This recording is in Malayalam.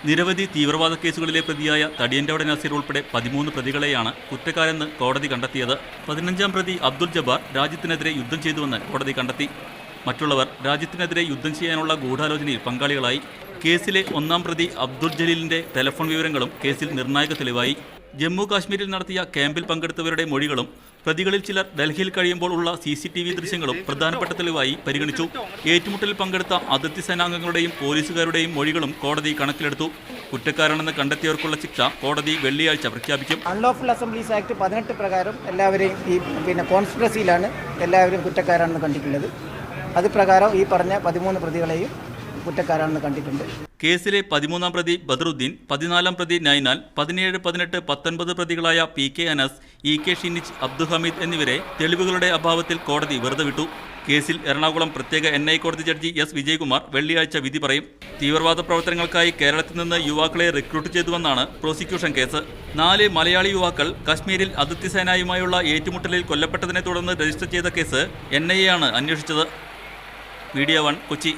നിരവധി തീവ്രവാദ കേസുകളിലെ പ്രതിയായ തടിയൻ്റെവട നസീർ ഉൾപ്പെടെ 13 പ്രതികളെയാണ് കുറ്റക്കാരെന്ന് കോടതി കണ്ടെത്തിയത്. 15-ാം പ്രതി അബ്ദുൾ ജബ്ബാർ രാജ്യത്തിനെതിരെ യുദ്ധം ചെയ്തുവെന്ന് കോടതി കണ്ടെത്തി. മറ്റുള്ളവർ രാജ്യത്തിനെതിരെ യുദ്ധം ചെയ്യാനുള്ള ഗൂഢാലോചനയിൽ പങ്കാളികളായി. കേസിലെ 1-ാം പ്രതി അബ്ദുൾ ജലീലിന്റെ ടെലിഫോൺ വിവരങ്ങളും കേസിൽ നിർണായക തെളിവായി. ജമ്മു കാശ്മീരിൽ നടത്തിയ ക്യാമ്പിൽ പങ്കെടുത്തവരുടെ മൊഴികളും പ്രതികളിൽ ചിലർ ഡൽഹിയിൽ കഴിയുമ്പോൾ ഉള്ള CCTV ദൃശ്യങ്ങളും പ്രധാനപ്പെട്ട തെളിവായി പരിഗണിച്ചു. ഏറ്റുമുട്ടലിൽ പങ്കെടുത്ത അതിർത്തി സേനാംഗങ്ങളുടെയും പോലീസുകാരുടെയും മൊഴികളും കോടതി കണക്കിലെടുത്തു. കുറ്റക്കാരാണെന്ന് കണ്ടെത്തിയവർക്കുള്ള ശിക്ഷ കോടതി വെള്ളിയാഴ്ച പ്രഖ്യാപിക്കും. അൺലോഫുൾ അസംബ്ലീസ് ആക്ട് 18 പ്രകാരം എല്ലാവരെയും ഈ കോൺസ്പിറസിയിലാണ് എല്ലാവരും കുറ്റക്കാരാണെന്ന് കണ്ടിട്ടുള്ളത്. അത് പ്രകാരം ഈ പറഞ്ഞ 13 പ്രതികളെയും കുറ്റക്കാരാണെന്ന് കണ്ടിട്ടുണ്ട്. കേസിലെ 13-ാം പ്രതി ബദറുദ്ദീൻ, 14-ാം പ്രതി നൈനാൽ, 17, 18, 19 പ്രതികളായ PK അനസ്, EK ഷിനിച്ച്, അബ്ദുൽ ഹമീദ് എന്നിവരെ തെളിവുകളുടെ അഭാവത്തിൽ കോടതി വെറുതെ വിട്ടു. കേസിൽ എറണാകുളം പ്രത്യേക NI കോടതി ജഡ്ജി S. വിജയകുമാർ വെള്ളിയാഴ്ച വിധി പറയും. തീവ്രവാദ പ്രവർത്തനങ്ങൾക്കായി കേരളത്തിൽ നിന്ന് യുവാക്കളെ റിക്രൂട്ട് ചെയ്തുവെന്നാണ് പ്രോസിക്യൂഷൻ കേസ്. 4 മലയാളി യുവാക്കൾ കശ്മീരിൽ അതിർത്തി സേനയുമായുള്ള ഏറ്റുമുട്ടലിൽ കൊല്ലപ്പെട്ടതിനെ തുടർന്ന് രജിസ്റ്റർ ചെയ്ത കേസ് NIA ആണ് അന്വേഷിച്ചത്. മീഡിയ 1 കൊച്ചി.